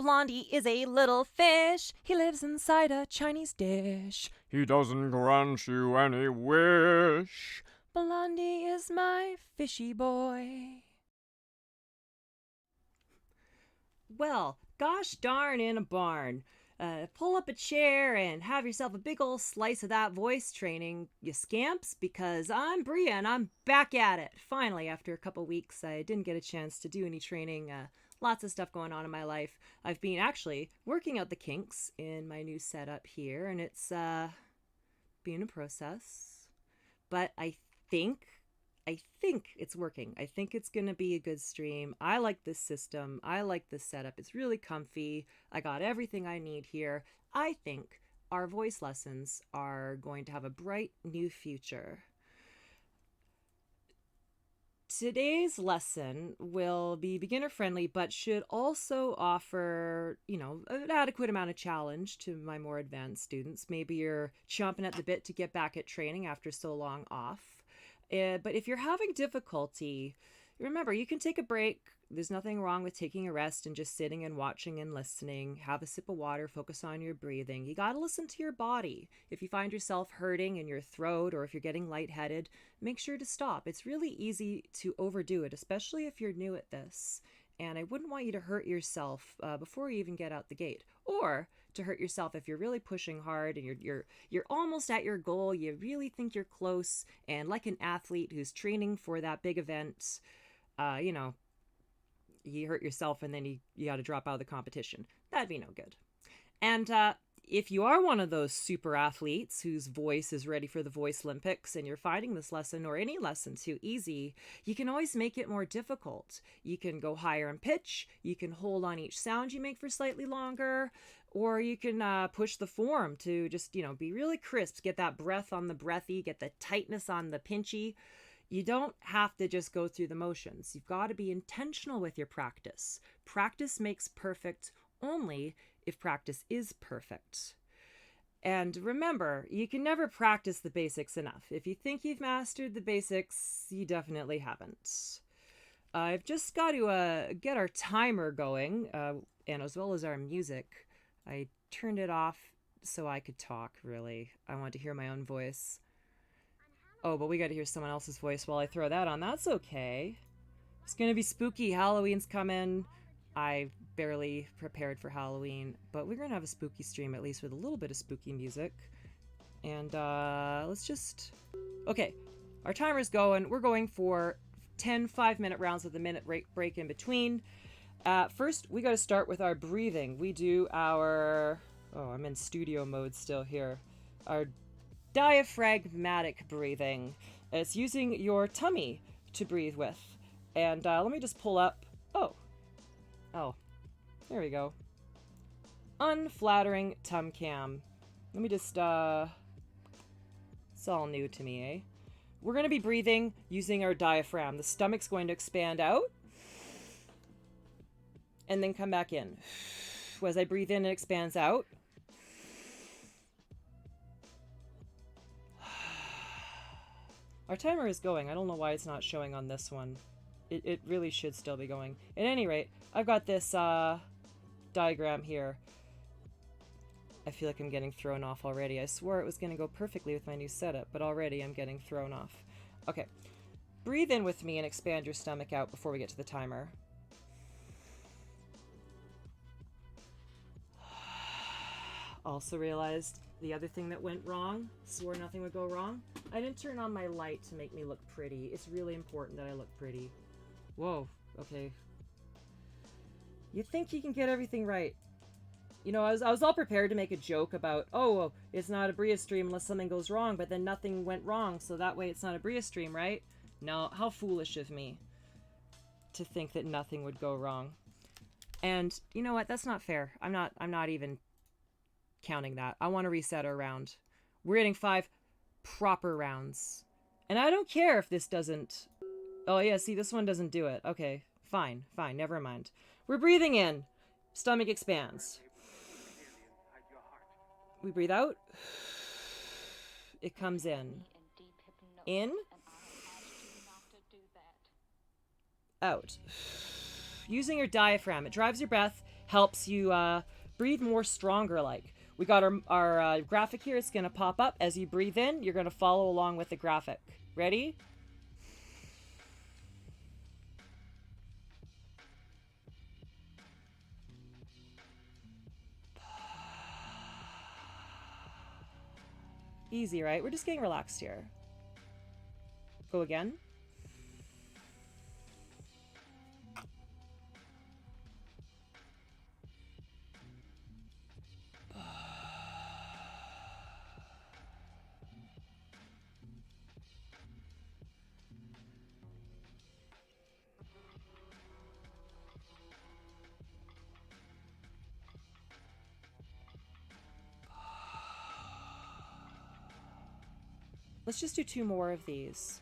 Blondie is a little fish. He lives inside a Chinese dish. He doesn't grant you any wish. Blondie is my fishy boy. Well, gosh darn in a barn. Pull up a chair and have yourself a big old slice of that voice training, you scamps, because I'm Bria and I'm back at it. Finally, after a couple weeks, I didn't get a chance to do any training. Lots of stuff going on in my life. I've been actually working out the kinks in my new setup here, and it's been a process. But I think it's working. I think it's going to be a good stream. I like this system. I like this setup. It's really comfy. I got everything I need here. I think our voice lessons are going to have a bright new future. Today's lesson will be beginner friendly, but should also offer, an adequate amount of challenge to my more advanced students. Maybe you're chomping at the bit to get back at training after so long off. But if you're having difficulty, remember, you can take a break. There's nothing wrong with taking a rest and just sitting and watching and listening. Have a sip of water, focus on your breathing. You got to listen to your body. If you find yourself hurting in your throat or if you're getting lightheaded, make sure to stop. It's really easy to overdo it, especially if you're new at this. And I wouldn't want you to hurt yourself before you even get out the gate, or to hurt yourself if you're really pushing hard and you're almost at your goal. You really think you're close, and like an athlete who's training for that big event, you hurt yourself and then you got to drop out of the competition. That'd be no good. And if you are one of those super athletes whose voice is ready for the Voice Olympics and you're finding this lesson or any lesson too easy, you can always make it more difficult. You can go higher in pitch, you can hold on each sound you make for slightly longer, or you can push the form to just, be really crisp, get that breath on the breathy, get the tightness on the pinchy. You don't have to just go through the motions. You've got to be intentional with your practice. Practice makes perfect only if practice is perfect. And remember, you can never practice the basics enough. If you think you've mastered the basics, you definitely haven't. I've just got to get our timer going, and as well as our music. I turned it off so I could talk, really. I want to hear my own voice. Oh, but we got to hear someone else's voice while I throw that on. That's okay. It's going to be spooky. Halloween's coming. I barely prepared for Halloween, but we're going to have a spooky stream, at least with a little bit of spooky music. And let's just... Okay, our timer's going. We're going for 10 5-minute rounds with a minute break in between. First, we got to start with our breathing. We do our... Oh, I'm in studio mode still here. Our diaphragmatic breathing. It's using your tummy to breathe with. And let me just pull up... Oh, there we go. Unflattering tum cam. Let me just, it's all new to me, eh? We're going to be breathing using our diaphragm. The stomach's going to expand out. And then come back in. As I breathe in, it expands out. Our timer is going. I don't know why it's not showing on this one. It really should still be going. At any rate, I've got this diagram here. I feel like I'm getting thrown off already. I swore it was going to go perfectly with my new setup, but already I'm getting thrown off. Okay. Breathe in with me and expand your stomach out before we get to the timer. Also realized the other thing that went wrong, swore nothing would go wrong. I didn't turn on my light to make me look pretty. It's really important that I look pretty. Whoa, okay. You think you can get everything right. I was all prepared to make a joke about, oh, it's not a Bria stream unless something goes wrong, but then nothing went wrong, so that way it's not a Bria stream, right? No, how foolish of me to think that nothing would go wrong. And you know what? That's not fair. I'm not even counting that. I want to reset our round. We're getting 5 proper rounds. And I don't care if this doesn't... Oh yeah, see, this one doesn't do it. Okay, fine, never mind. We're breathing in. Stomach expands. We breathe out. It comes in. In. Out. using your diaphragm. It drives your breath, helps you breathe more stronger like. We got our graphic here. It's going to pop up. As you breathe in, you're going to follow along with the graphic. Ready? Easy, right? We're just getting relaxed here. Go again. Let's just do 2 more of these.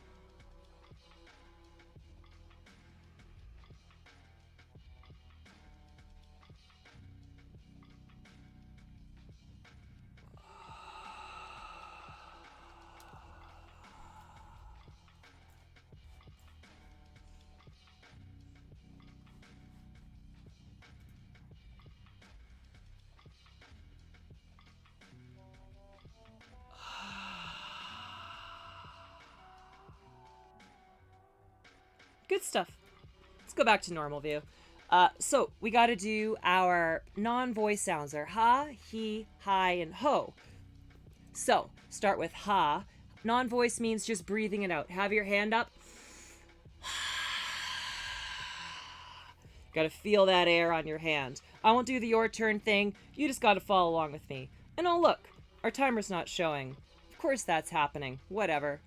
Good stuff. Let's go back to normal view. So we got to do our non-voice sounds are ha, he, hi, and ho. So start with ha. Non-voice means just breathing it out. Have your hand up. Got to feel that air on your hand. I won't do the your turn thing. You just got to follow along with me. And oh look, our timer's not showing. Of course that's happening. Whatever.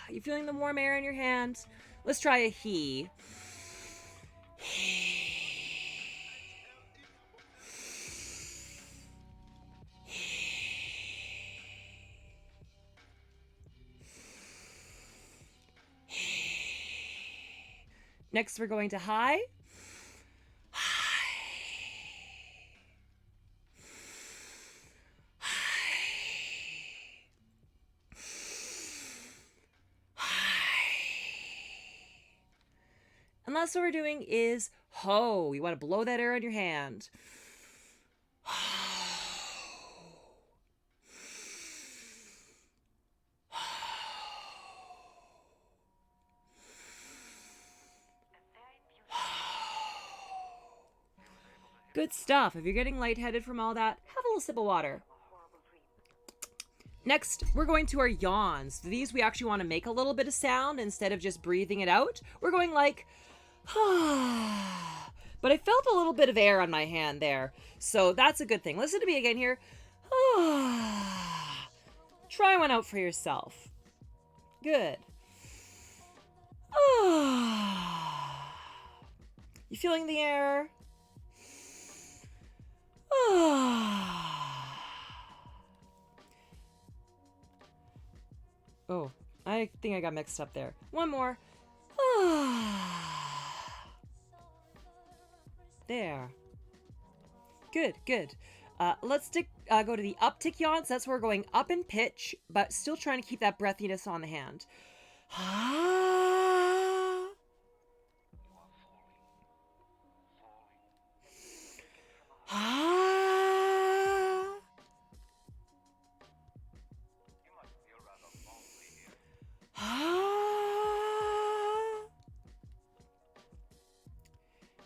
You feeling the warm air in your hand? Let's try a he. Next, we're going to hi. And last what we're doing is ho. You want to blow that air on your hand. Good stuff. If you're getting lightheaded from all that, have a little sip of water. Next, we're going to our yawns. These we actually want to make a little bit of sound instead of just breathing it out. We're going like, but I felt a little bit of air on my hand there. So that's a good thing. Listen to me again here. Try one out for yourself. Good. You feeling the air? Oh, I think I got mixed up there. One more. There. Good, good. Let's go to the uptick yawns. That's where we're going up in pitch, but still trying to keep that breathiness on the hand.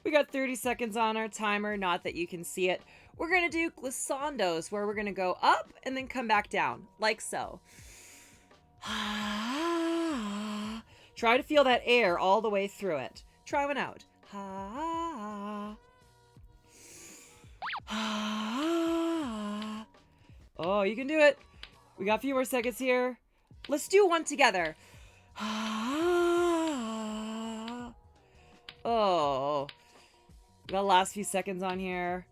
We got 30 seconds on our timer, not that you can see it. We're going to do glissandos, where we're going to go up and then come back down, like so. Try to feel that air all the way through it. Try one out. Oh, you can do it. We got a few more seconds here. Let's do one together. Oh, got the last few seconds on here.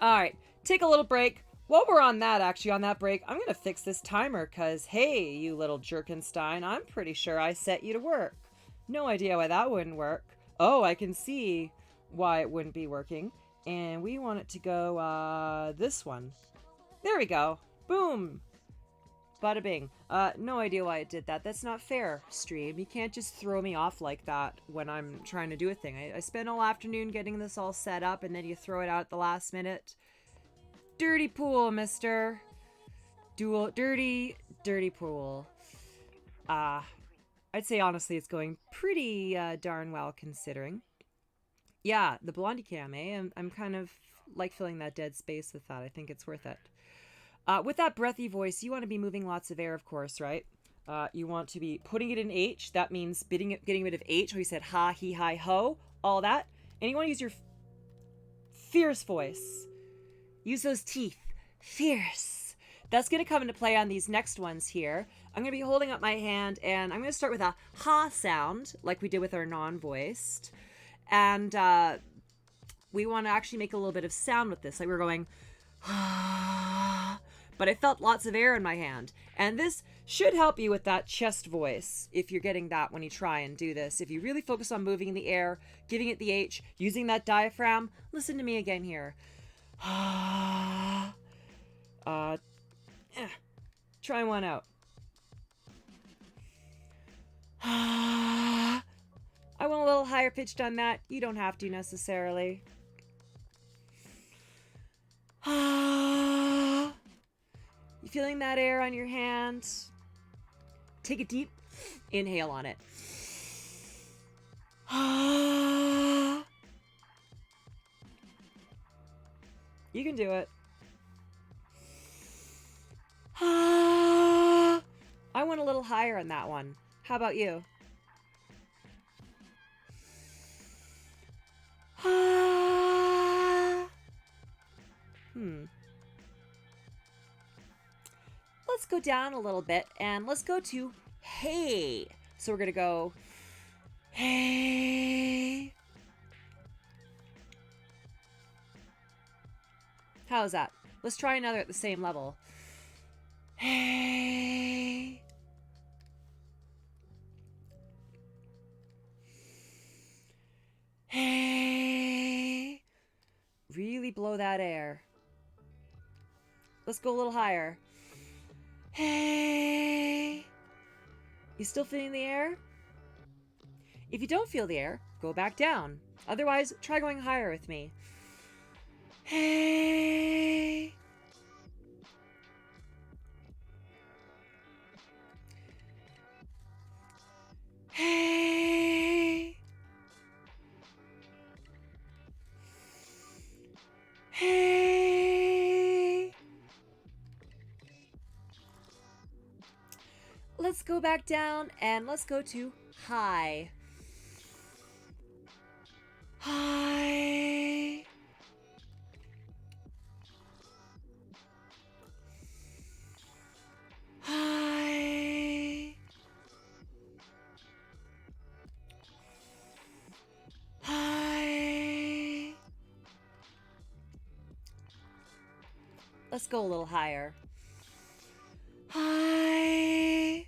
All right, take a little break. While we're on that break, I'm going to fix this timer because, hey, you little Jerkenstein, I'm pretty sure I set you to work. No idea why that wouldn't work. Oh, I can see why it wouldn't be working. And we want it to go this one. There we go. Boom. Bada bing. No idea why it did that. That's not fair, stream. You can't just throw me off like that when I'm trying to do a thing. I spent all afternoon getting this all set up, and then you throw it out at the last minute. Dirty pool, mister. Dirty pool. I'd say honestly it's going pretty darn well considering. Yeah, the Blondie cam, eh? I'm kind of like filling that dead space with that. I think it's worth it. With that breathy voice, you want to be moving lots of air, of course, right? You want to be putting it in H. That means getting rid of H. We said ha, he, hi, ho, all that. And you want to use your fierce voice. Use those teeth. Fierce. That's going to come into play on these next ones here. I'm going to be holding up my hand, and I'm going to start with a ha sound, like we did with our non-voiced. And we want to actually make a little bit of sound with this. Like we're going, but I felt lots of air in my hand. And this should help you with that chest voice if you're getting that when you try and do this. If you really focus on moving in the air, giving it the H, using that diaphragm, listen to me again here. Try one out. I want a little higher pitched on that. You don't have to necessarily. You feeling that air on your hand? Take a deep inhale on it. You can do it. I went a little higher on that one. How about you? Let's go down a little bit and let's go to hey. So we're gonna go hey. How's that? Let's try another at the same level. Hey. Hey. Really blow that air. Let's go a little higher. Hey. You still feeling the air? If you don't feel the air, go back down. Otherwise, try going higher with me. Hey. Hey. Hey. Let's go back down and let's go to high. High. High. High. Let's go a little higher. High.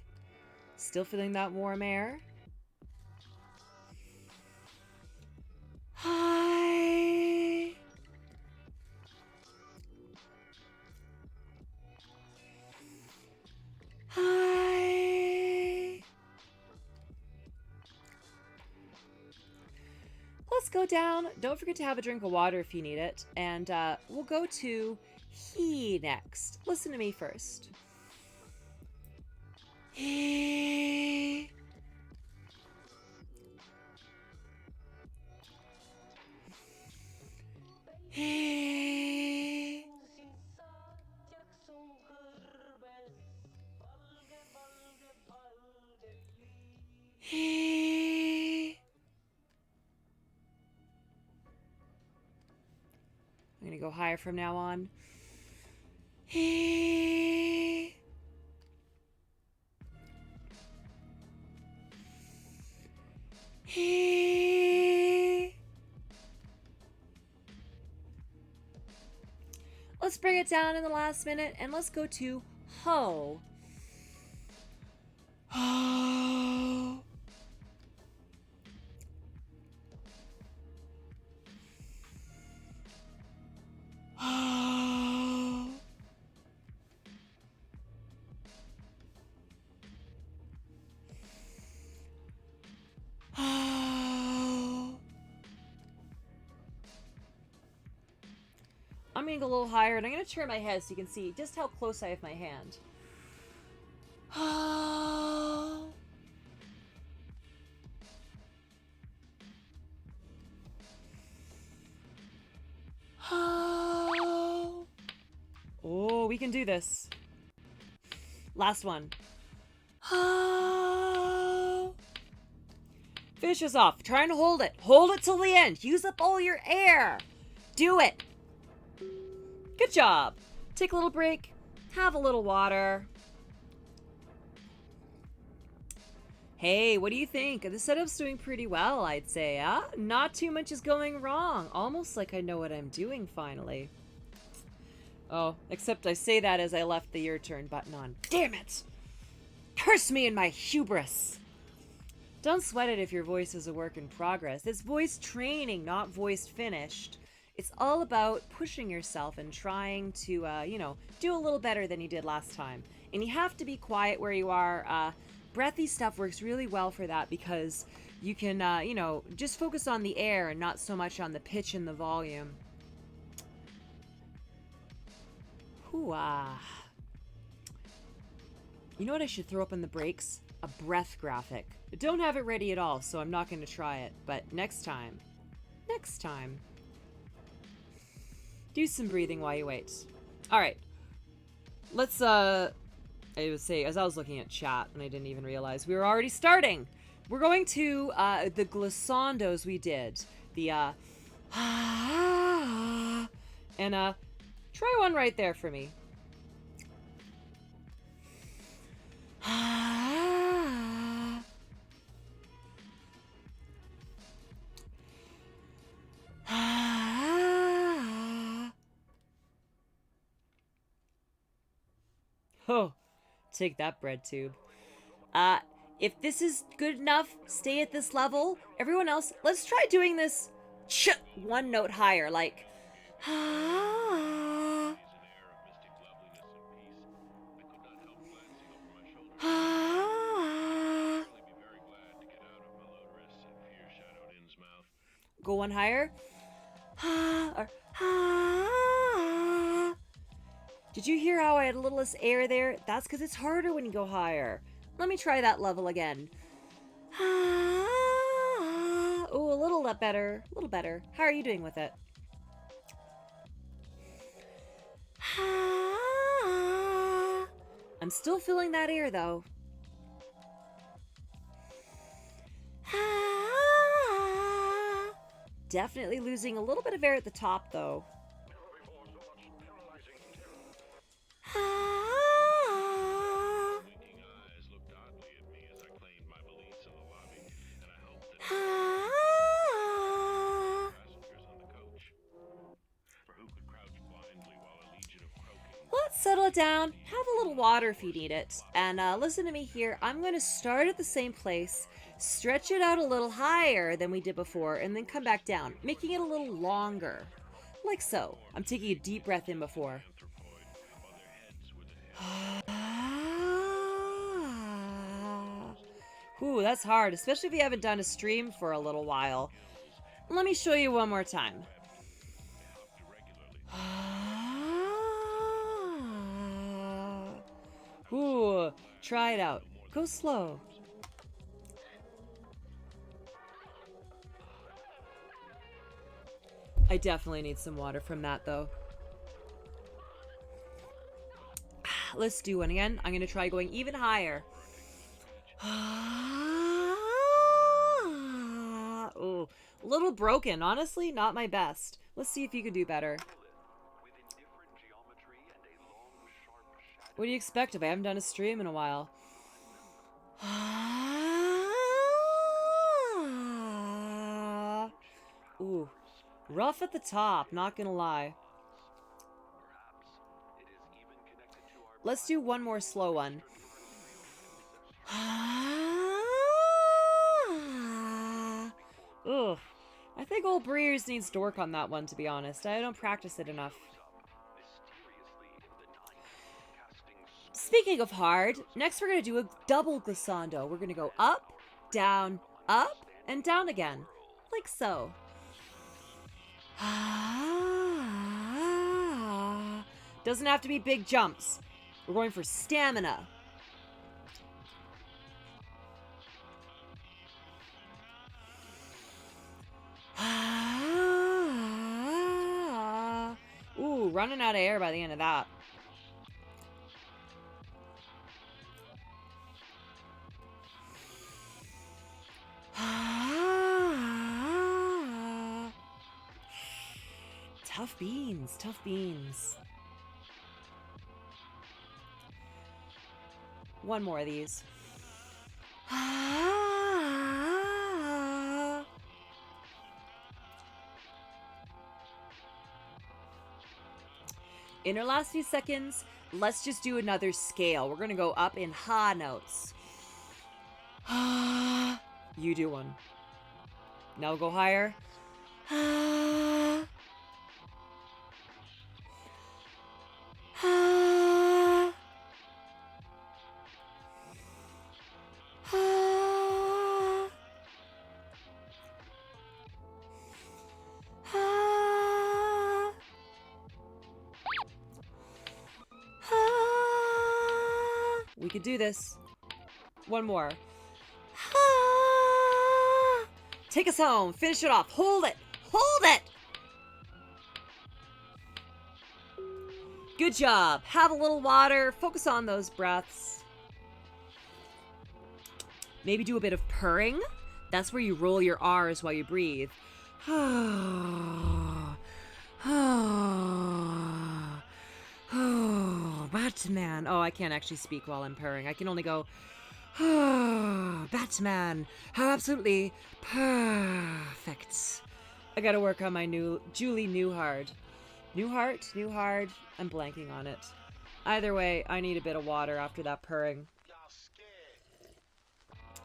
Still feeling that warm air? High. High. Let's go down. Don't forget to have a drink of water if you need it. And we'll go to he next. Listen to me first. He. He. He. I'm gonna go higher from now on. He. He. Let's bring it down in the last minute and let's go to ho. Ho. Ho. I'm gonna go a little higher, and I'm gonna turn my head so you can see just how close I have my hand. Oh, we can do this. Last one. Finish us off. Trying to hold it. Hold it till the end. Use up all your air. Do it. Good job. Take a little break. Have a little water. Hey, what do you think? The setup's doing pretty well, I'd say, huh? Not too much is going wrong. Almost like I know what I'm doing, finally. Oh, except I say that as I left the your turn button on. Damn it! Curse me and my hubris! Don't sweat it if your voice is a work in progress. It's voice training, not voice finished. It's all about pushing yourself and trying to, do a little better than you did last time. And you have to be quiet where you are. Breathy stuff works really well for that because you can, just focus on the air and not so much on the pitch and the volume. Hoo-ah. You know what I should throw up on the brakes? A breath graphic. I don't have it ready at all, so I'm not going to try it. But next time. Do some breathing while you wait. Alright. Let's, I would say, as I was looking at chat, and I didn't even realize, we were already starting! We're going to, the glissandos we did. The, and, try one right there for me. Oh, take that, bread tube. If this is good enough, stay at this level. Everyone else, let's try doing this one note higher, like... Go one higher. Did you hear how I had a little less air there? That's because it's harder when you go higher. Let me try that level again. Oh, a little better. A little better. How are you doing with it? I'm still feeling that air, though. Definitely losing a little bit of air at the top, though. Let's settle it down. Have a little water if you need it. And listen to me here. I'm going to start at the same place, stretch it out a little higher than we did before, and then come back down, making it a little longer. Like so. I'm taking a deep breath in before. Ooh, that's hard, especially if you haven't done a stream for a little while. Let me show you one more time. Ooh, try it out. Go slow. I definitely need some water from that, though. Let's do one again. I'm going to try going even higher. Ooh, a little broken. Honestly, not my best. Let's see if you can do better. What do you expect if I haven't done a stream in a while? Ooh, rough at the top, not gonna lie. Let's do one more slow one. Ugh, I think old Breers needs to work on that one, to be honest. I don't practice it enough. Speaking of hard, next we're going to do a double glissando. We're going to go up, and down again. Like so. Doesn't have to be big jumps. We're going for stamina. Ooh, running out of air by the end of that. Tough beans, tough beans. One more of these. In our last few seconds, let's just do another scale. We're gonna go up in ha notes. You do one. Now we'll go higher. We could do this. One more. Take us home. Finish it off. Hold it. Hold it. Good job. Have a little water. Focus on those breaths. Maybe do a bit of purring. That's where you roll your R's while you breathe. Batman. Oh, I can't actually speak while I'm purring. I can only go, Batman. How absolutely perfect. I gotta work on my new Julie Newhart. Newhart? I'm blanking on it. Either way, I need a bit of water after that purring.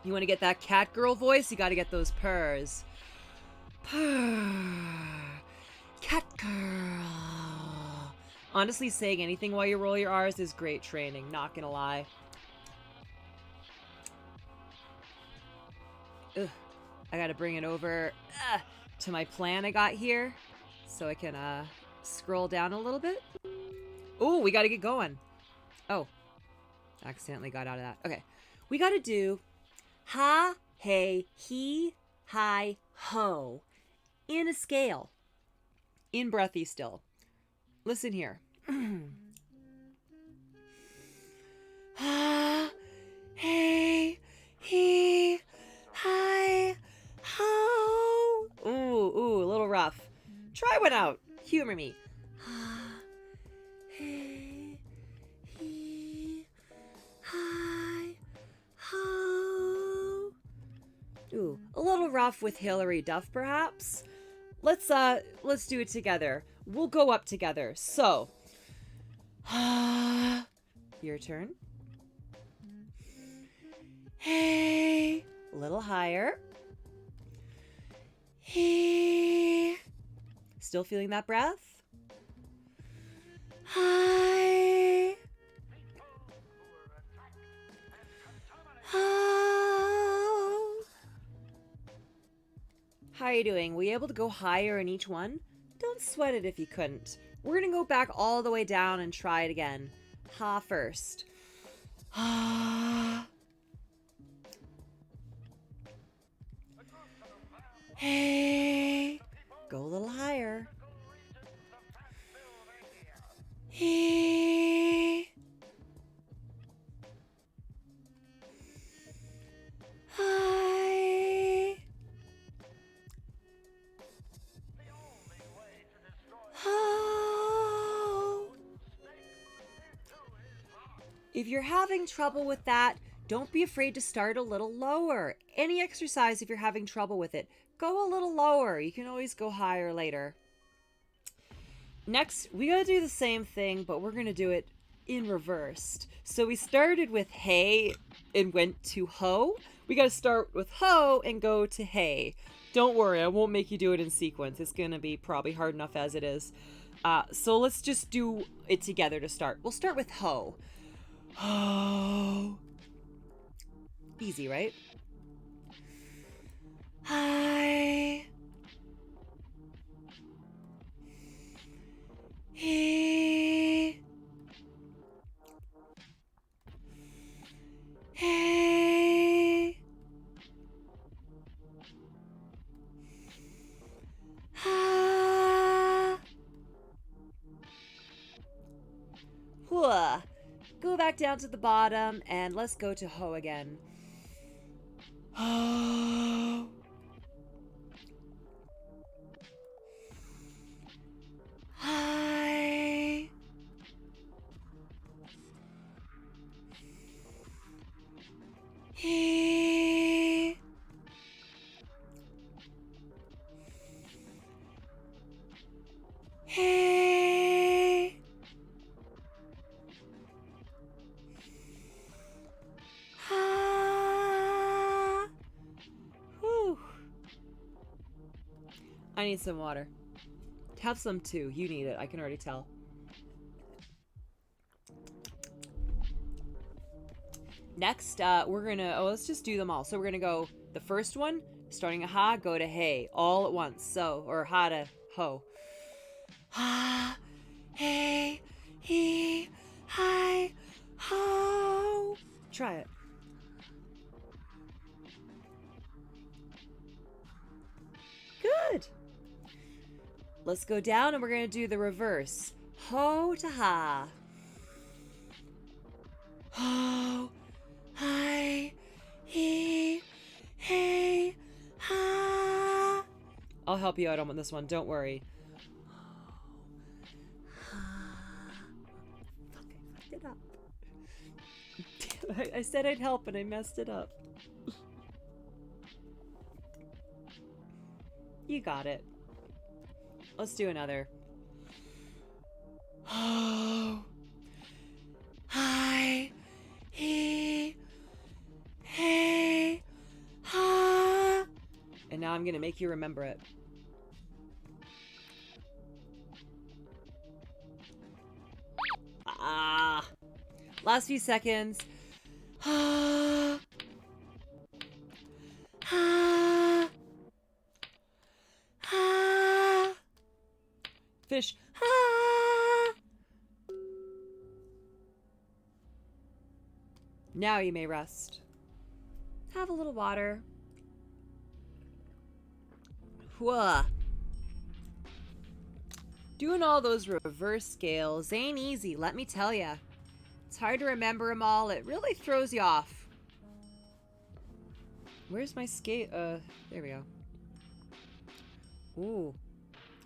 You want to get that cat girl voice? You gotta get those purrs. Purr. Cat girl. Honestly, saying anything while you roll your R's is great training, not gonna lie. Ugh. I gotta bring it over to my plan I got here so I can scroll down a little bit. Oh, we gotta get going. Oh, accidentally got out of that. Okay, we gotta do ha, hey, he, hi, ho in a scale. In breathy still. Listen here. Ha, hey, he, hi, ho. Ooh, a little rough. Try one out. Humor me. Ha, hey, he, hi, ho. Ooh, a little rough with Hillary Duff, perhaps. Let's do it together. We'll go up together. So, your turn. Hey, a little higher. Hey, still feeling that breath? Hi. Oh. How are you doing? Were you able to go higher in each one? Don't sweat it if you couldn't. We're gonna go back all the way down and try it again. Ha first. Ha. Hey. Go a little higher. Hey. Hi. Oh. If you're having trouble with that, don't be afraid to start a little lower. Any exercise, if you're having trouble with it, go a little lower. You can always go higher later. Next, we gotta do the same thing, but we're gonna do it in reversed. So we started with hey and went to ho. We gotta start with ho and go to hey. Don't worry, I won't make you do it in sequence. It's gonna be probably hard enough as it is. So let's just do it together to start. We'll start with ho. Ho. Easy, right? Hi. He. back down to the bottom and let's go to ho again. Ho. Hi. He. Hey. Ha. Whew. I need some water. Have some too. You need it. I can already tell. Next, we're gonna, let's just do them all. So we're gonna go the first one, starting at ha, go to hey, all at once. So, or ha to ho. Ha, hey, he, hi, ho. Try it. Good. Let's go down and we're gonna do the reverse. Ho to ha. Ho, hi, he, hey, ha. I'll help you out on this one, don't worry. Fuck, I fucked it up. I said I'd help and I messed it up. You got it. Let's do another. Oh, hi, he, hey, ha. And now I'm gonna make you remember it. Ah. Last few seconds. Ha. Ha. Ha. Fish. Ha. Now you may rest. Have a little water. Whoa. Doing all those reverse scales ain't easy, let me tell ya. It's hard to remember them all. It really throws you off. Where's my scale? There we go. Ooh.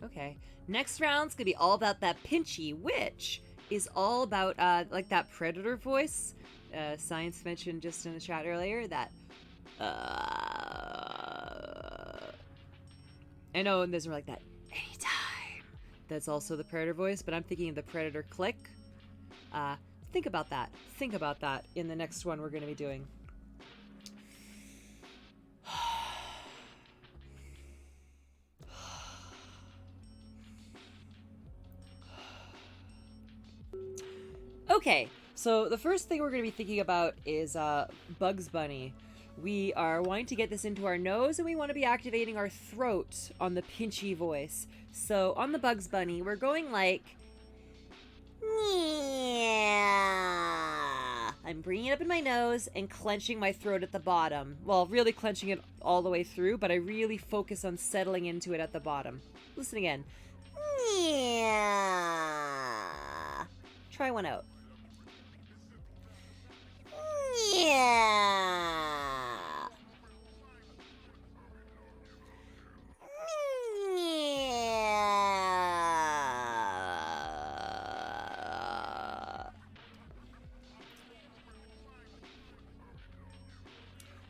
Okay. Next round's gonna be all about that Pinchy, which is all about, like that predator voice. Science mentioned just in the chat earlier that, I know, and there's more like that, anytime. That's also the predator voice, but I'm thinking of the predator click. Think about that. Think about that in the next one we're going to be doing. Okay, so the first thing we're going to be thinking about is Bugs Bunny. We are wanting to get this into our nose, and we want to be activating our throat on the Pinchy voice. So on the Bugs Bunny, we're going like... I'm bringing it up in my nose and clenching my throat at the bottom. Well, really clenching it all the way through, but I really focus on settling into it at the bottom. Listen again. Try one out.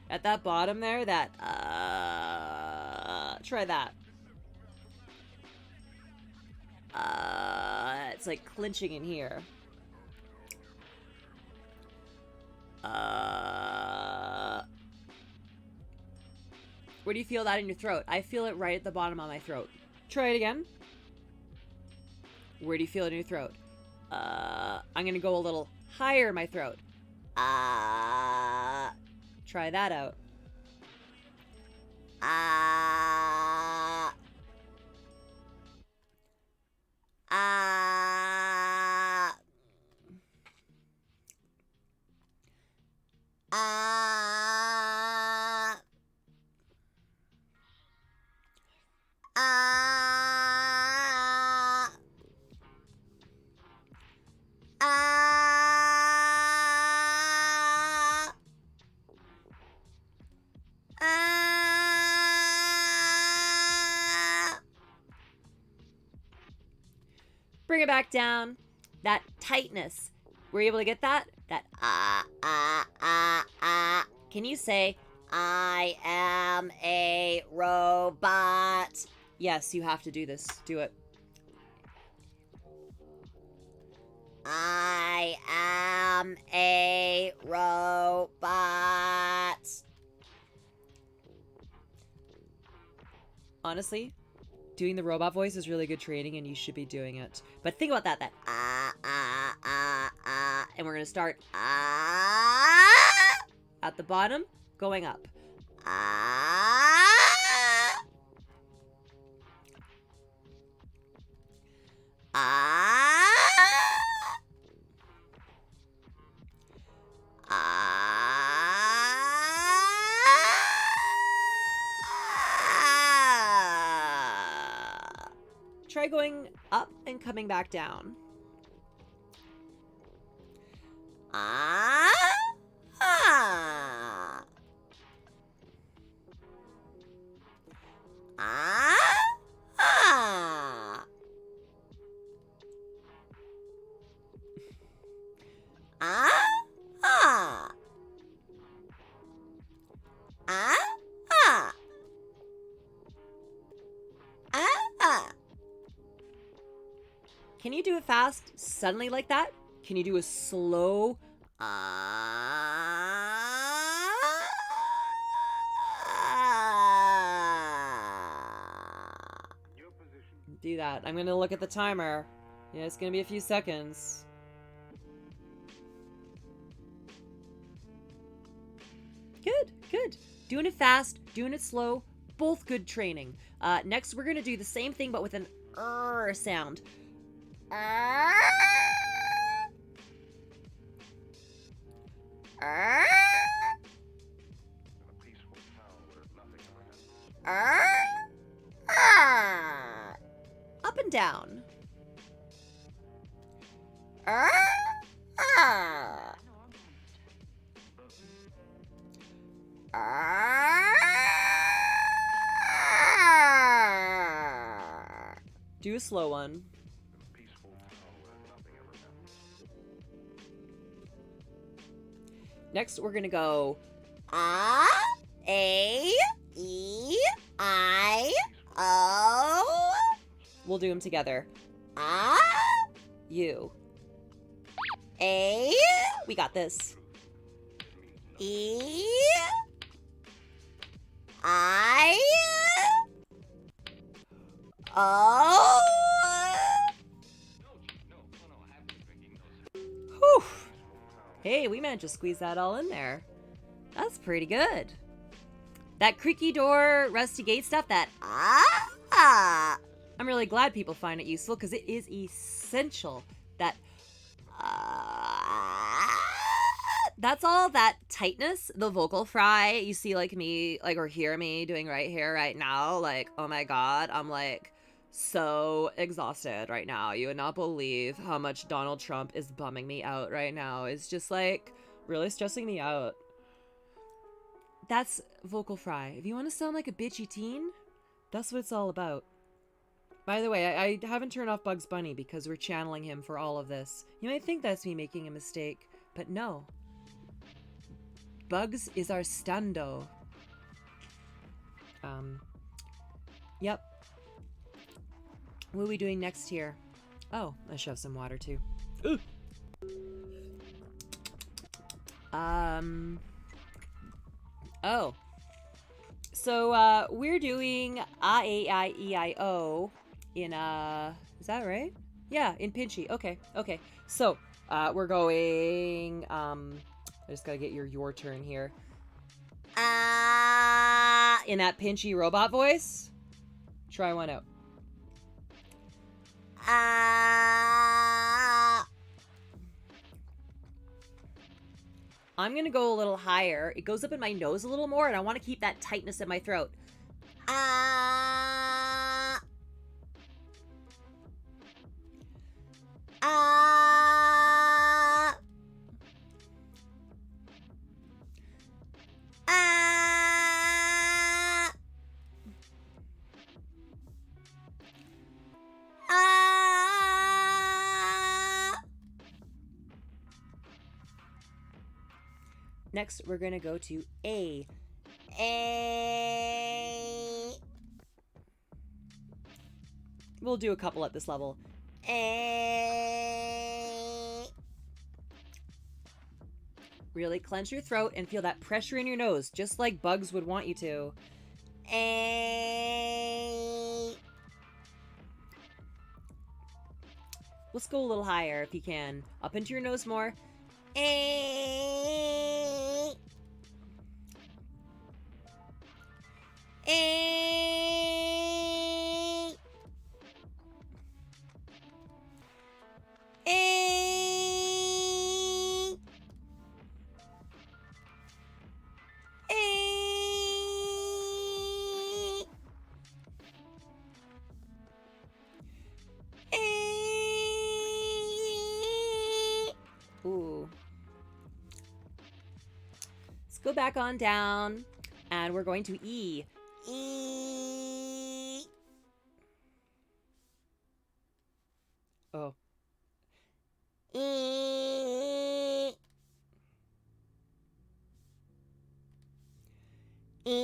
At that bottom there, that, try that. It's like clinching in here. Where do you feel that in your throat? I feel it right at the bottom of my throat. Try it again. Where do you feel it in your throat? I'm gonna go a little higher in my throat. Try that out. bring it back down. That tightness. Were you able to get that? That Can you say, I am a robot? Yes, you have to do this. Do it. I am a robot. Honestly, doing the robot voice is really good training and you should be doing it. But think about that, and we're gonna start at the bottom, going up. Try going up and coming back down. Can you do it fast, suddenly like that? Can you do a slow do that. I'm gonna look at the timer. Yeah, it's gonna be a few seconds. Good, good. Doing it fast, doing it slow, both good training. Next, we're gonna do the same thing, but with an sound. Up and down. Do a slow one. Next, we're gonna go A, E, I, O. We'll do them together. U. A. We got this. E. I. O. Whew. Hey, we managed to squeeze that all in there. That's pretty good. That creaky door, rusty gate stuff, that I'm really glad people find it useful because it is essential. That that's all that tightness, the vocal fry you see like me, like, or hear me doing right here, right now. Like, oh my God, I'm like so exhausted right now. You would not believe how much Donald Trump is bumming me out right now. It's just like really stressing me out. That's vocal fry. If you want to sound like a bitchy teen, that's what it's all about. By the way, I haven't turned off Bugs Bunny because we're channeling him for all of this. You might think that's me making a mistake, but no. Bugs is our stando. Yep. What are we doing next here? Oh, I should have some water too. Ooh. Oh. So, we're doing A-I-E-I-O in, is that right? Yeah, in Pinchy. Okay, okay. So, we're going, I just gotta get your turn here. In that Pinchy robot voice. Try one out. I'm gonna go a little higher. It goes up in my nose a little more, and I want to keep that tightness in my throat. Next, we're going to go to A. A. We'll do a couple at this level. A. Really clench your throat and feel that pressure in your nose, just like bugs would want you to. A. Let's go a little higher if you can. Up into your nose more. A. A. A. Ooh. Let's go back on down, and we're going to E. E. Oh. E. E.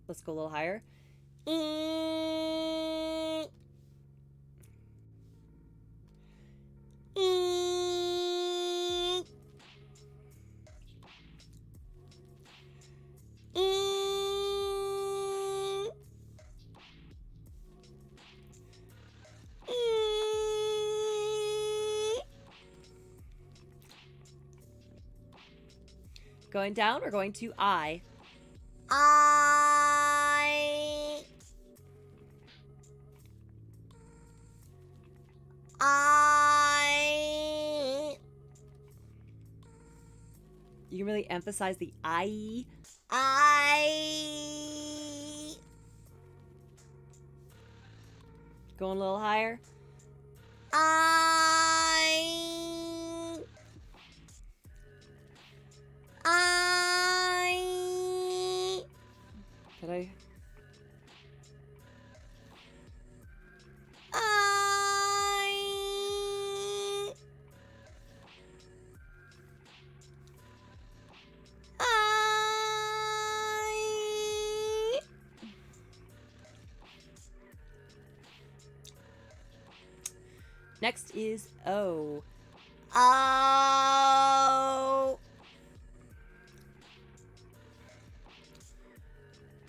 Let's go a little higher. E. E. E. E. Going down, we're going to I. I. I. You can really emphasize the I. I. Going a little higher. I. I. Could I? I. I. Next is O. O.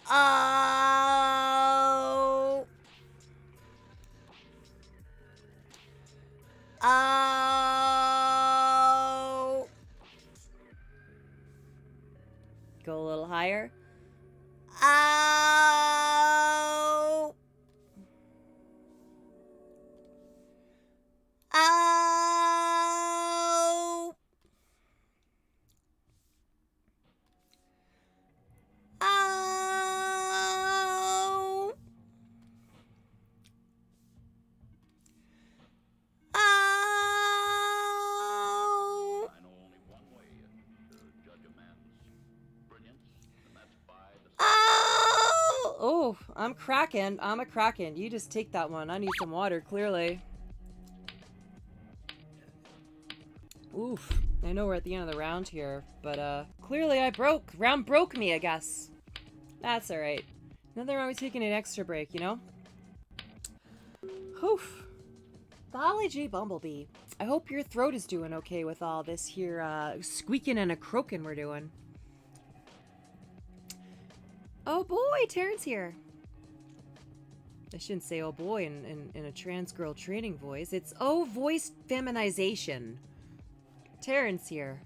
O. O. Go a little higher. O. O. O. Oh. I know only one way to judge a man's brilliance, and that's by the Oh, I'm cracking. I'm a kraken. You just take that one. I need some water, clearly. Oof. I know we're at the end of the round here, but clearly I broke. Round broke me, I guess. That's alright. Nothing wrong with taking an extra break, you know? Oof. Golly gee, Bumblebee. I hope your throat is doing okay with all this here squeaking and a croaking we're doing. Oh boy, Terrence here. I shouldn't say oh boy in a trans girl training voice. It's oh voice feminization. Terrence here.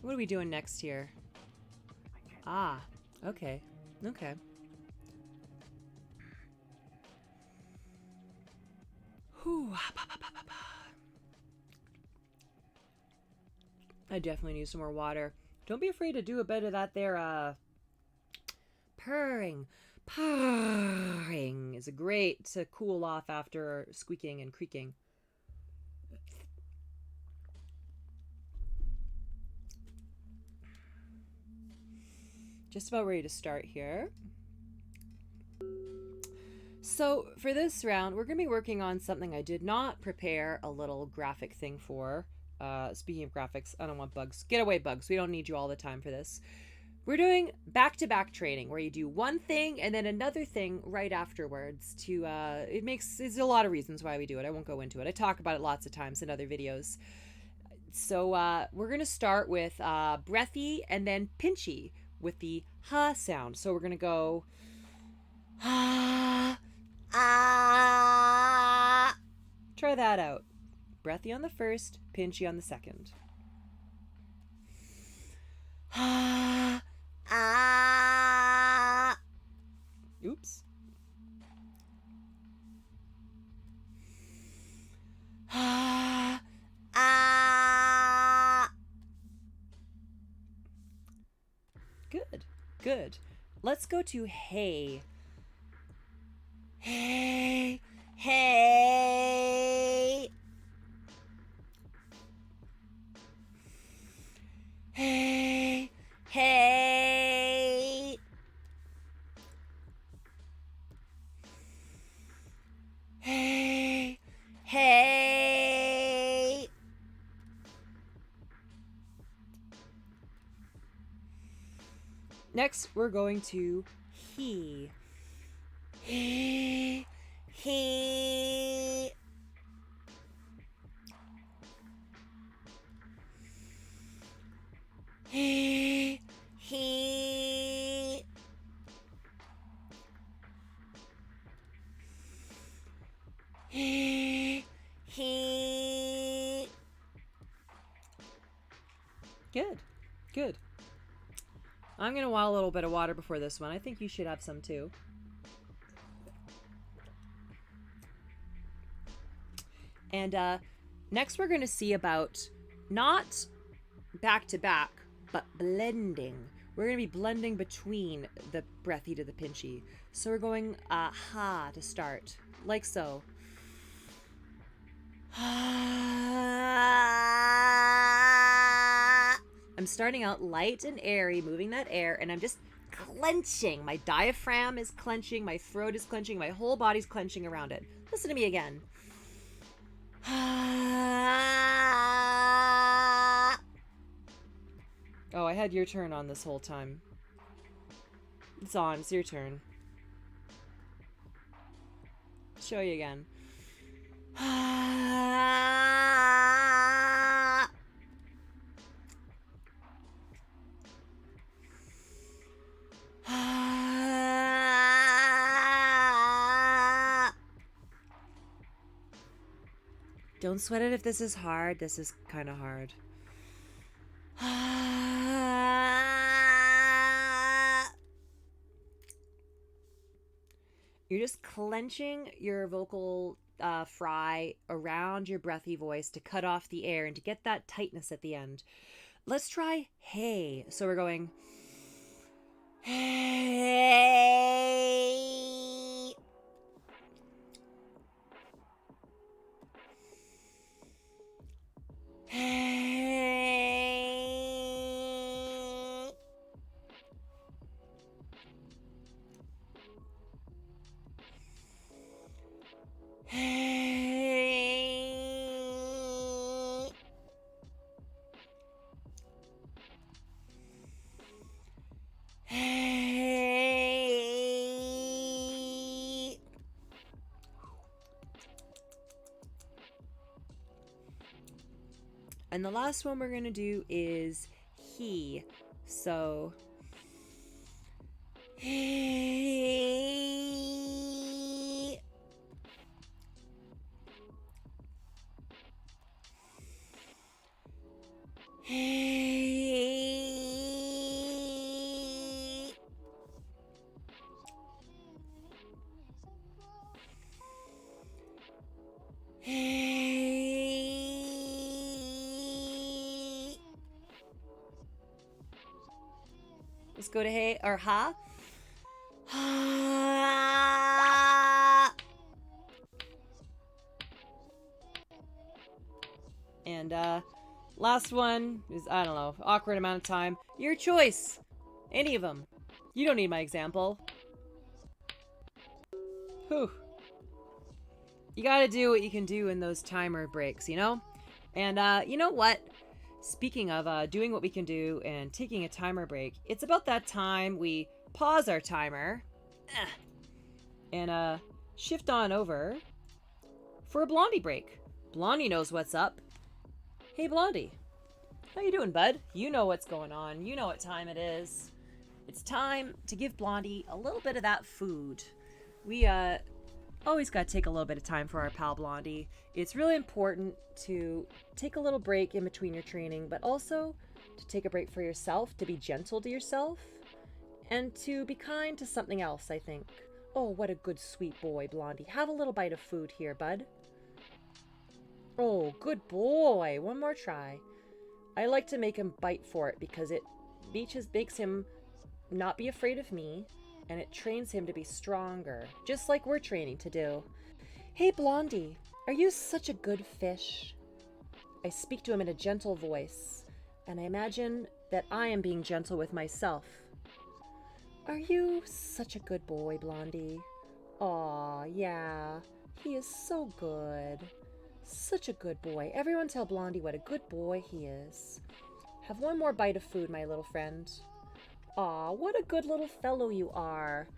What are we doing next here? Ah, okay. Okay. Whew. I definitely need some more water. Don't be afraid to do a bit of that there, purring. Purring is a great to cool off after squeaking and creaking. Just about ready to start here. So for this round, we're going to be working on something I did not prepare a little graphic thing for. Speaking of graphics, I don't want bugs. Get away, bugs. We don't need you all the time for this. We're doing back-to-back training where you do one thing and then another thing right afterwards to, there's a lot of reasons why we do it. I won't go into it. I talk about it lots of times in other videos. So we're going to start with breathy and then pinchy with the ha sound. So we're going to go ha, ah. Try that out. Breathy on the first, pinchy on the second. Ha, ah. Oops. Ha, ah. Good, good. Let's go to hey. Hey, hey. Hey, hey. Hey, hey. Next, we're going to he. He. He. He. He. He. He. Good. Good. I'm going to want a little bit of water before this one. I think you should have some too. And next we're going to see about not back to back, but blending. We're going to be blending between the breathy to the pinchy. So we're going ha to start, like so. I'm starting out light and airy, moving that air, and I'm just clenching. My diaphragm is clenching, my throat is clenching, my whole body's clenching around it. Listen to me again. Oh, I had your turn on this whole time. It's on. It's your turn. Show you again. Don't sweat it if this is hard. This is kind of hard. You're just clenching your vocal fry around your breathy voice to cut off the air and to get that tightness at the end. Let's try hey. So we're going hey. Hey. Hey. Hey. And the last one we're going to do is he. So he. He. Hey. Let's go to hey or ha. Ha. And last one is, I don't know, awkward amount of time. Your choice. Any of them. You don't need my example. Whew. You gotta do what you can do in those timer breaks, you know? And you know what? Speaking of doing what we can do and taking a timer break, it's about that time we pause our timer and shift on over for a Blondie break. Blondie knows what's up. Hey, Blondie. How you doing, bud? You know what's going on. You know what time it is. It's time to give Blondie a little bit of that food. We always got to take a little bit of time for our pal Blondie. It's really important to take a little break in between your training, but also to take a break for yourself, to be gentle to yourself, and to be kind to something else, I think. Oh, what a good sweet boy, Blondie. Have a little bite of food here, bud. Oh, good boy. One more try. I like to make him bite for it because it makes him not be afraid of me, and it trains him to be stronger, just like we're training to do. Hey, Blondie, are you such a good fish? I speak to him in a gentle voice, and I imagine that I am being gentle with myself. Are you such a good boy, Blondie? Aw, yeah, he is so good. Such a good boy. Everyone tell Blondie what a good boy he is. Have one more bite of food, my little friend. Aw, what a good little fellow you are.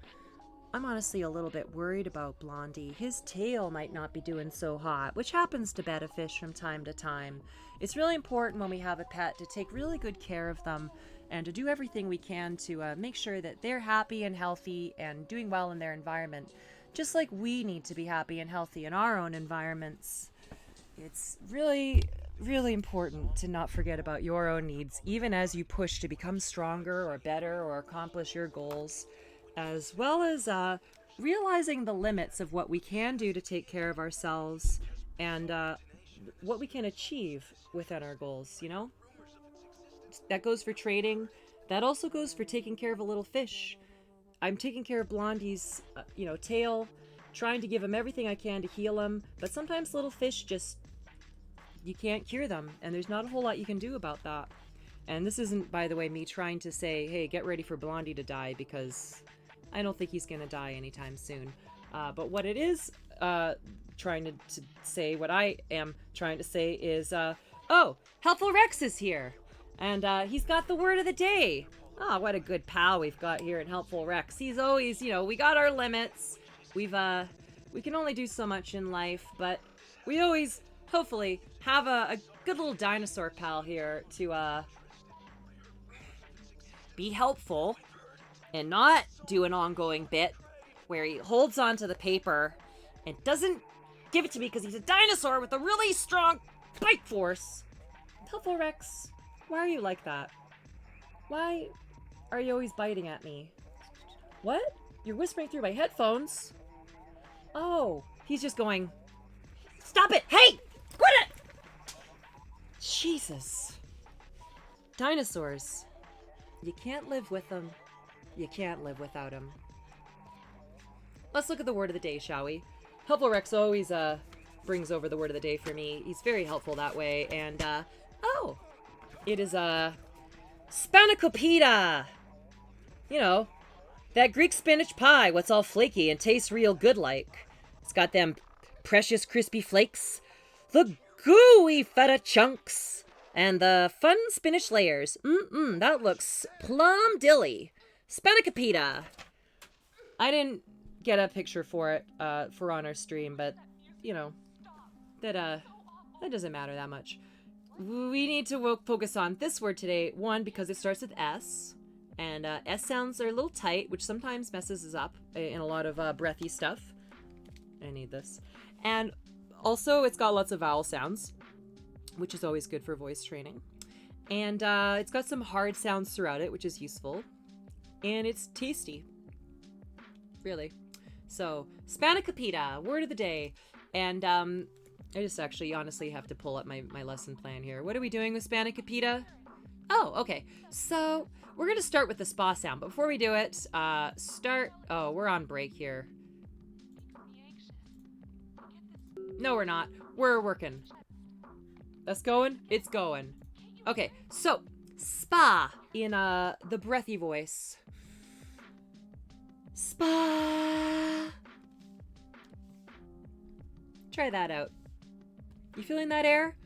I'm honestly a little bit worried about Blondie. His tail might not be doing so hot, which happens to betta fish from time to time. It's really important when we have a pet to take really good care of them and to do everything we can to make sure that they're happy and healthy and doing well in their environment, just like we need to be happy and healthy in our own environments. It's really important to not forget about your own needs, even as you push to become stronger or better or accomplish your goals, as well as realizing the limits of what we can do to take care of ourselves and what we can achieve within our goals, you know? That goes for trading. That also goes for taking care of a little fish. I'm taking care of Blondie's, tail, trying to give him everything I can to heal him, but sometimes little fish just, you can't cure them, and there's not a whole lot you can do about that. And this isn't, by the way, me trying to say, hey, get ready for Blondie to die, because I don't think he's going to die anytime soon. But what it is trying to say, what I am trying to say is, Helpful Rex is here, and he's got the word of the day. Ah, what a good pal we've got here in Helpful Rex. He's always, we got our limits. We can only do so much in life, but we always, hopefully, have a good little dinosaur pal here to be helpful and not do an ongoing bit where he holds onto the paper and doesn't give it to me because he's a dinosaur with a really strong bite force. Helpful Rex, why are you like that? Why are you always biting at me? What? You're whispering through my headphones? Oh, he's just going, stop it! Hey! Quit it! Jesus. Dinosaurs. You can't live with them. You can't live without them. Let's look at the word of the day, shall we? Helpful Rex always brings over the word of the day for me. He's very helpful that way. And, it is Spanakopita. That Greek spinach pie, what's all flaky and tastes real good like. It's got them precious crispy flakes, the gooey feta chunks, and the fun spinach layers. That looks plum dilly. Spanakopita. I didn't get a picture for it for on our stream, but that doesn't matter that much. We need to focus on this word today. One, because it starts with S, and S sounds are a little tight, which sometimes messes us up in a lot of breathy stuff. I need this. And also, it's got lots of vowel sounds, which is always good for voice training. And it's got some hard sounds throughout it, which is useful. And it's tasty. Really. So, Spanakopita, word of the day. And I just actually honestly have to pull up my lesson plan here. What are we doing with Spanakopita? Oh, okay. So, we're going to start with the spa sound. But before we do it, we're on break here. No, we're not. We're working. That's going? It's going. Okay, so, spa in the breathy voice. Spa. Try that out. You feeling that air?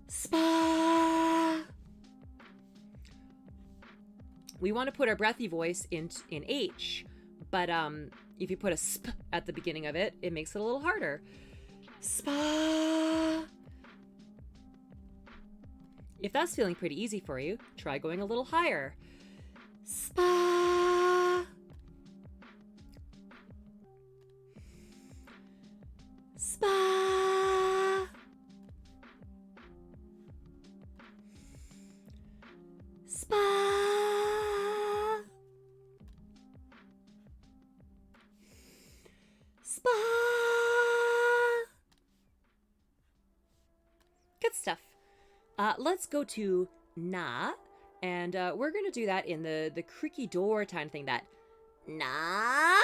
Spa. We want to put our breathy voice in H, but if you put a sp at the beginning of it, it makes it a little harder. Spa. If that's feeling pretty easy for you, try going a little higher. Spa. Spa. Spa. Spa. Good stuff. Let's go to na, and we're gonna do that in the creaky door kind of thing. That na.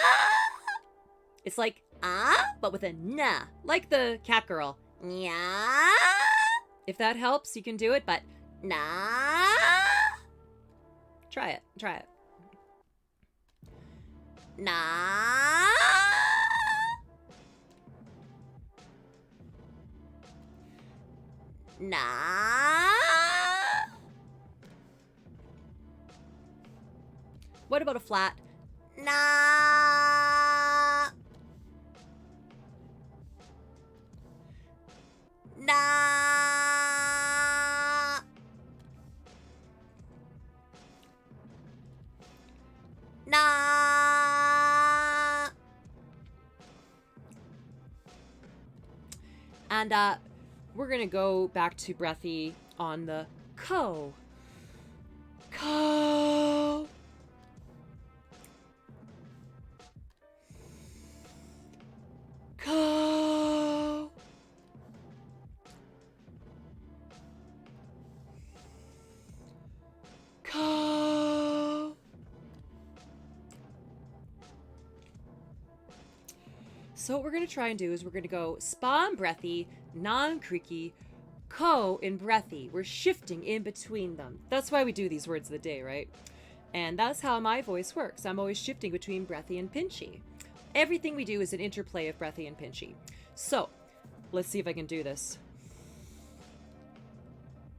It's like but with a na, like the cat girl. Nya. If that helps, you can do it. But na. Try it. Try it. Na. Na. What about a flat? Na. Na. Na. And we're gonna go back to breathy on the ko. Ko. Ko. Ko. So what we're going to try and do is we're going to go spa and breathy, non-creaky, ko and breathy. We're shifting in between them. That's why we do these words of the day, right? And that's how my voice works. I'm always shifting between breathy and pinchy. Everything we do is an interplay of breathy and pinchy. So let's see if I can do this.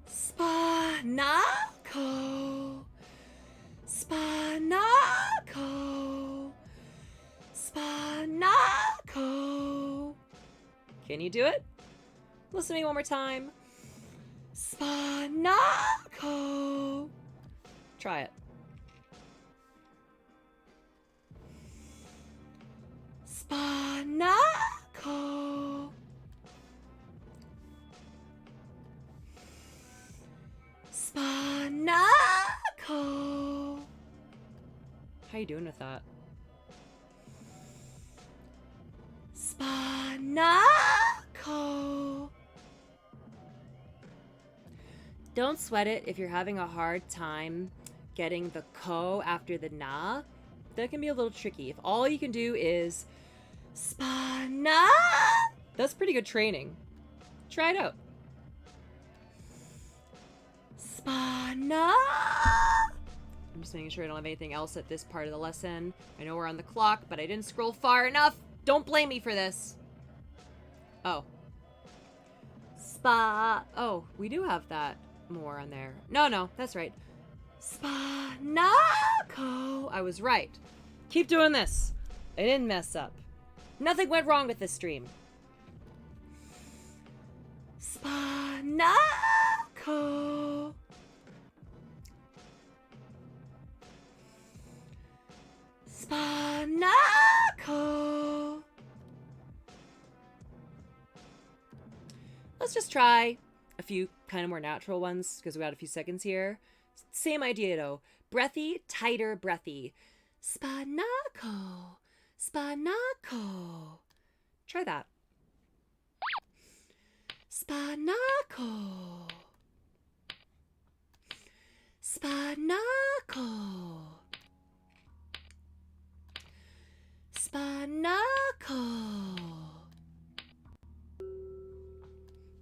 Spanako. Spanako. Spanako. Can you do it? Listen to me one more time. Spanako. Try it. Spanako. Spanako. How you doing with that? Spanako. Don't sweat it if you're having a hard time getting the ko after the na. That can be a little tricky. If all you can do is spana, that's pretty good training. Try it out. Spana. I'm just making sure I don't have anything else at this part of the lesson. I know we're on the clock, but I didn't scroll far enough. Don't blame me for this. Oh. Spa. Oh, we do have that more on there. No, that's right. Spanako. I was right. Keep doing this. I didn't mess up. Nothing went wrong with this stream. Spanako. Spanako. Let's just try a few kind of more natural ones because we got a few seconds here. Same idea though. Breathy, tighter breathy. Spanako. Spanako. Try that. Spanako. Spanako. Spanako.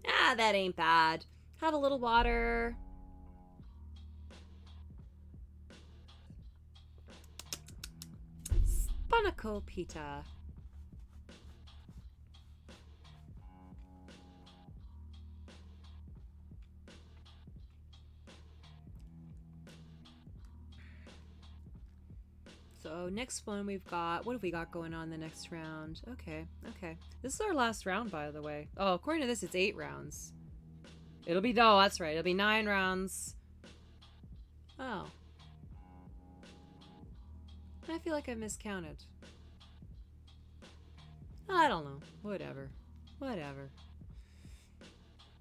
Ah, that ain't bad. Have a little water. Spanakopita. So next one we've got, what have we got going on the next round? Okay, okay. This is our last round, by the way. Oh, according to this, it's 8 rounds. It'll be, no, that's right. It'll be 9 rounds. Oh. I feel like I miscounted. I don't know. Whatever. Whatever.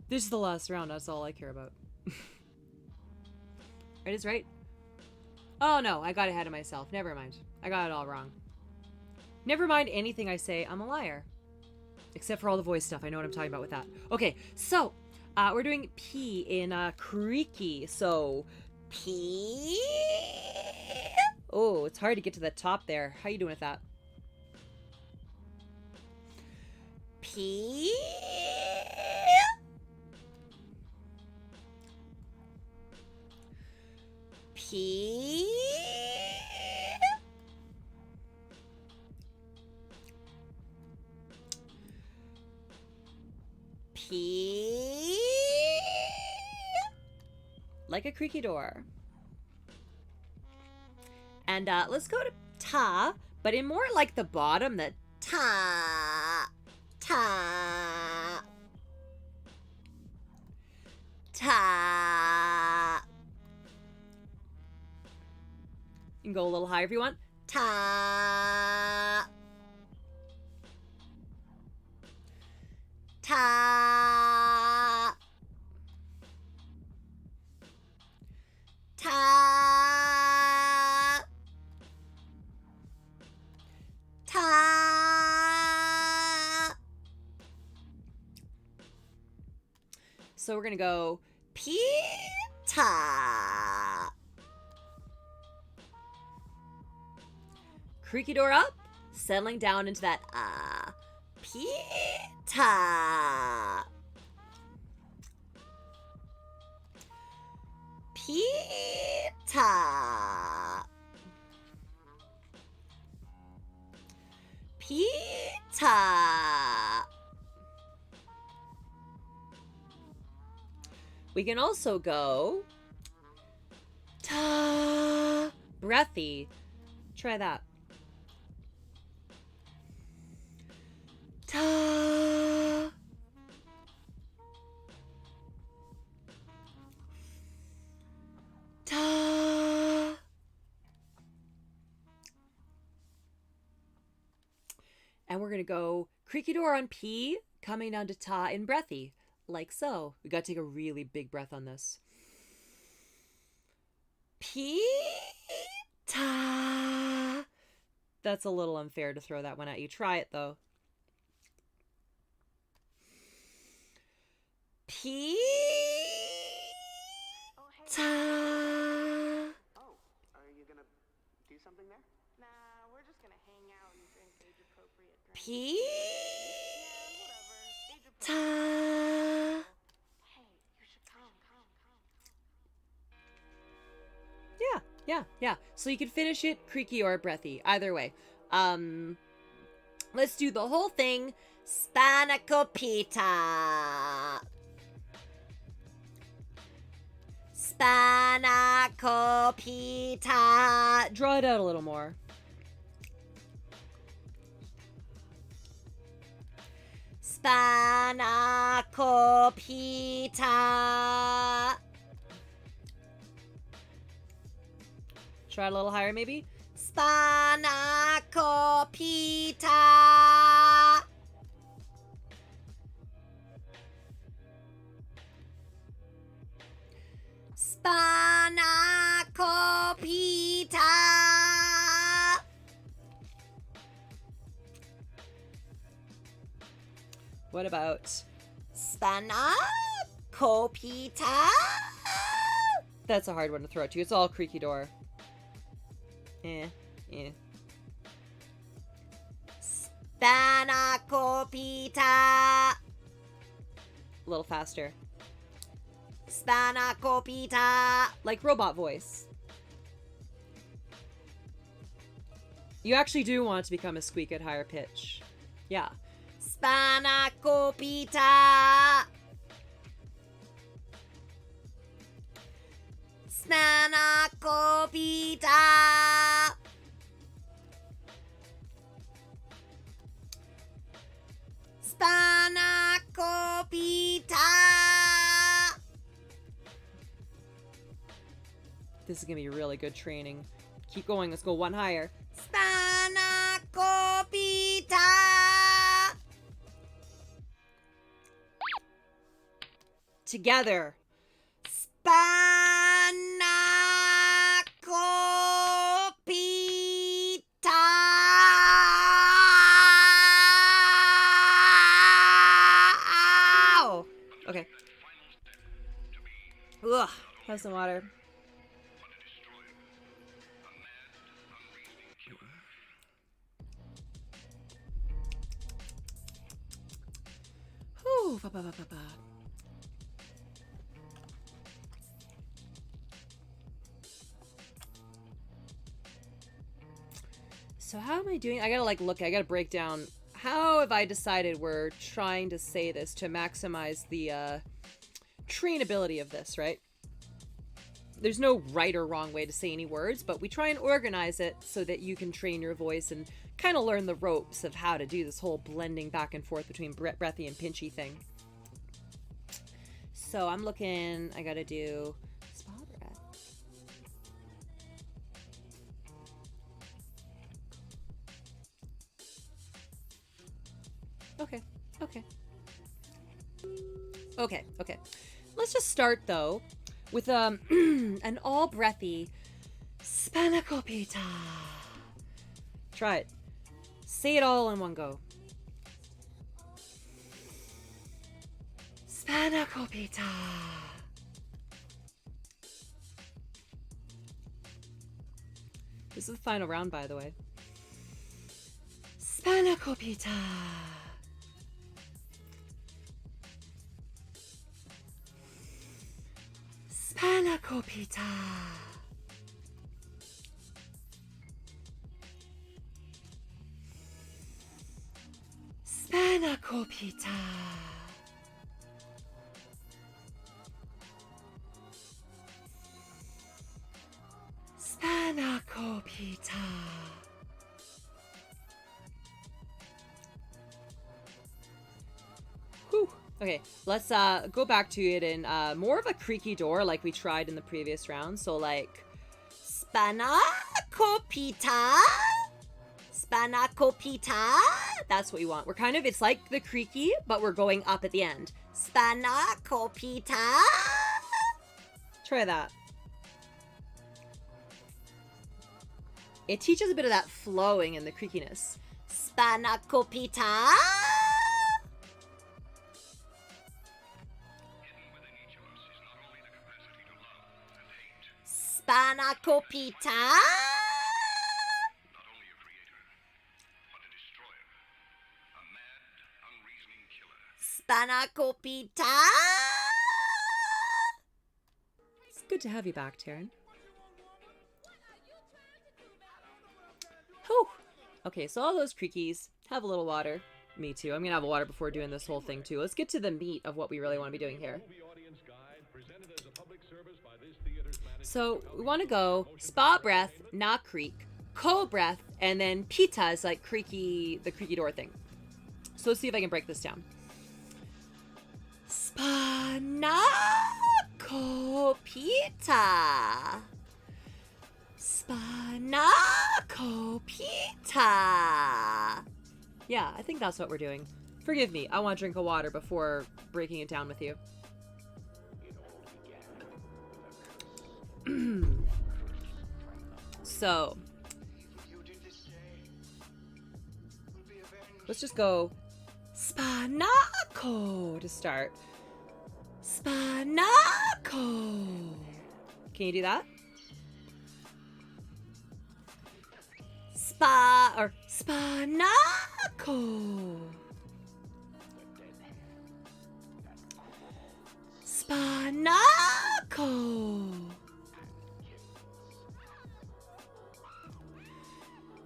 This is the last round. That's all I care about. Right is right. Oh no, I got ahead of myself. Never mind. I got it all wrong. Never mind anything I say. I'm a liar. Except for all the voice stuff. I know what I'm talking about with that. Okay, so we're doing P in Creaky. So P. Oh, it's hard to get to the top there. How you doing with that? P. P. P. Like a creaky door. And let's go to ta, but in more like the bottom, the ta. Ta. Ta. You can go a little higher if you want. Ta. Ta. Ta. Ta. So we're gonna go pita. Creaky door up, settling down into that pita. Pita. Pita. We can also go ta, breathy. Try that. Ta. Ta. And we're going to go creaky door on P, coming down to ta in breathy, like so. We got to take a really big breath on this. P, ta. That's a little unfair to throw that one at you. Try it, though. P, ta. Oh, are you gonna do something there? Nah, we're just gonna hang out and drink age-appropriate drinks. P, Yeah, whatever. Age-appropriate. ta. Hey, you should come. Yeah. So you can finish it creaky or breathy, either way. Let's do the whole thing. Spanakopita. Spanakopita. Draw it out a little more. Spanakopita. Try it a little higher, maybe. Spanakopita. Spanakopita. What about Spanakopita? That's a hard one to throw at you. It's all creaky door. Spanakopita. A little faster. Spanakopita. Like robot voice. You actually do want to become a squeak at higher pitch. Yeah. Spanakopita. Spanakopita. This is gonna be really good training. Keep going. Let's go one higher. Spanakopita. Together. Spanakopita. Ow. Okay. Ugh. Have some water. Whew. Ba, ba, ba, ba, ba. So how am I doing? I gotta like look, I gotta break down. How have I decided we're trying to say this to maximize the trainability of this, right? There's no right or wrong way to say any words, but we try and organize it so that you can train your voice and kind of learn the ropes of how to do this whole blending back and forth between breathy and pinchy thing. So I'm looking, I gotta do spa breath. Okay, okay. Okay. Let's just start though with an all breathy Spanakopita. Try it. Say it all in one go. Spanakopita. This is the final round, by the way. Spanakopita. Spanakopita. Spanakopita. Spanakopita. Whew. Okay, let's go back to it in more of a creaky door like we tried in the previous round. So like Spanakopita. Spanakopita. That's what you want. We're kind of, it's like the creaky, but we're going up at the end. Spanakopita. Try that. It teaches a bit of that flowing and the creakiness. Spanakopita. Spanakopita. Spanakopita. It's good to have you back, Taryn. Whew. Okay, so all those creakies, have a little water. Me too. I'm gonna have a water before doing this whole thing too. Let's get to the meat of what we really want to be doing here. So we want to go spa breath, not creak, co breath, and then pita is like creaky, the creaky door thing. So let's see if I can break this down. Spanakopita. Spanakopita. Yeah, I think that's what we're doing. Forgive me, I want to drink a water before breaking it down with you. So, let's just go Spanako to start. Spanako. Can you do that? Spanako. Spanako.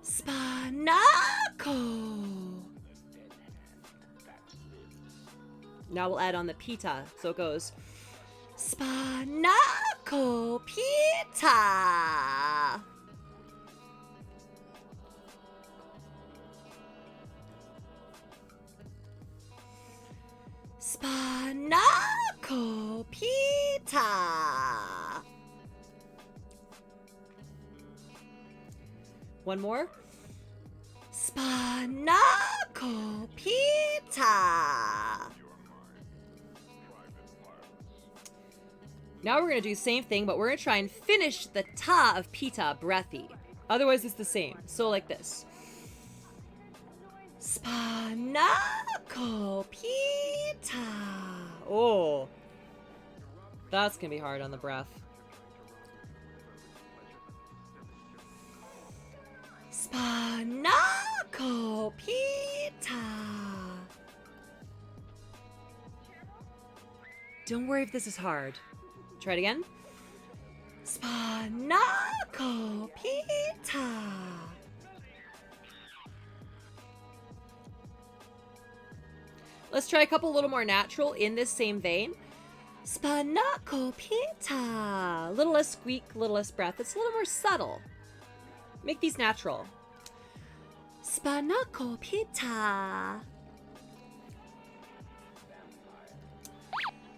Spanako. Now we'll add on the pita. So it goes Spanakopita. Spanakopita. One more. Spanakopita. Now we're going to do the same thing, but we're going to try and finish the ta of pita breathy. Otherwise, it's the same. So like this. Spanakopita. Oh. That's going to be hard on the breath. Spanakopita. Don't worry if this is hard. Try it again. Spanakopita. Let's try a couple a little more natural in this same vein. Spanakopita. A little less squeak, a little less breath. It's a little more subtle. Make these natural. Spanakopita.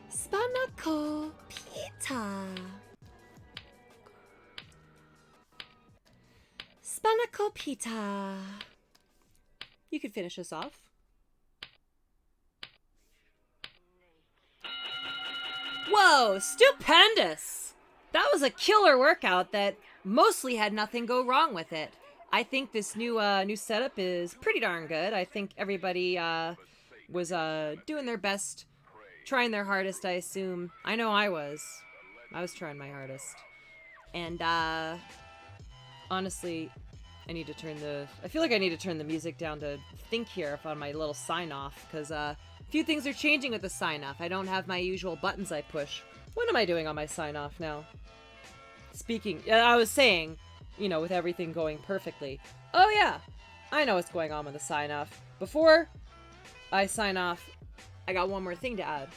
Spanakopita. Spanakopita. You can finish us off. Whoa, stupendous! That was a killer workout that mostly had nothing go wrong with it. I think this new setup is pretty darn good. I think everybody was doing their best, trying their hardest, I assume. I know I was. I was trying my hardest. And honestly, I feel like I need to turn the music down to think here on my little sign-off, because a few things are changing with the sign-off. I don't have my usual buttons I push. What am I doing on my sign-off now? I was saying, you know, with everything going perfectly. Oh yeah, I know what's going on with the sign-off. Before I sign off, I got one more thing to add.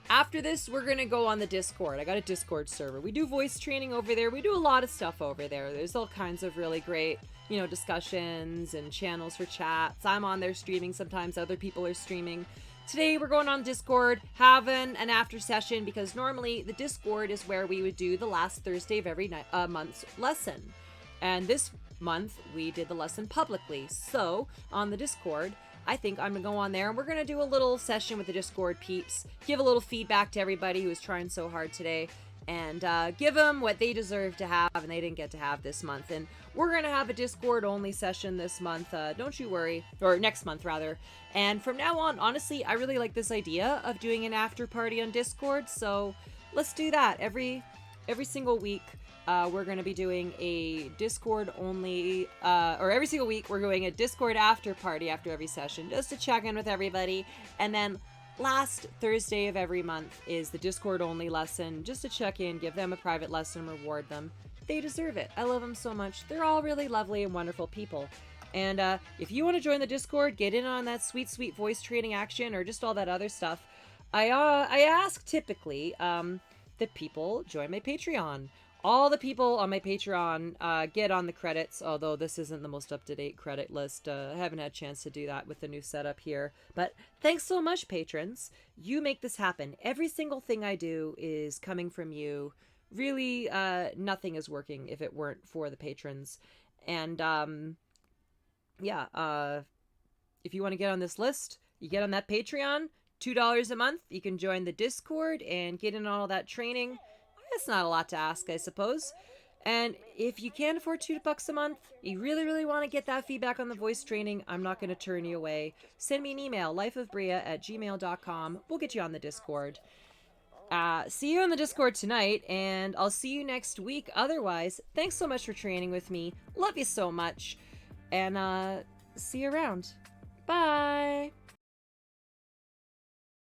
After this, we're going to go on the Discord. I got a Discord server. We do voice training over there. We do a lot of stuff over there. There's all kinds of really great, you know, discussions and channels for chats. I'm on there streaming sometimes. Other people are streaming. Today, we're going on Discord, having an after session, because normally the Discord is where we would do the last Thursday of every month's lesson. And this month, we did the lesson publicly. So, on the Discord, I think I'm going to go on there and we're going to do a little session with the Discord peeps, give a little feedback to everybody who was trying so hard today, and give them what they deserve to have and they didn't get to have this month. And we're going to have a Discord only session this month, don't you worry, or next month rather. And from now on, honestly, I really like this idea of doing an after party on Discord, so let's do that every single week. We're going to be doing a Discord only, or every single week we're doing a Discord after party after every session, just to check in with everybody. And then last Thursday of every month is the Discord only lesson, just to check in, give them a private lesson, reward them. They deserve it. I love them so much. They're all really lovely and wonderful people. And if you want to join the Discord, get in on that sweet, sweet voice training action or just all that other stuff, I ask typically that people join my Patreon. All the people on my Patreon get on the credits, although this isn't the most up-to-date credit list. I haven't had a chance to do that with the new setup here. But thanks so much, patrons. You make this happen. Every single thing I do is coming from you. Really, nothing is working if it weren't for the patrons. And, if you want to get on this list, you get on that Patreon, $2 a month. You can join the Discord and get in on all that training. It's not a lot to ask, I suppose. And if you can't afford $2 a month, you really, really want to get that feedback on the voice training, I'm not going to turn you away. Send me an email, lifeofbria@gmail.com. We'll get you on the Discord. See you on the Discord tonight, and I'll see you next week. Otherwise, thanks so much for training with me. Love you so much. And see you around. Bye.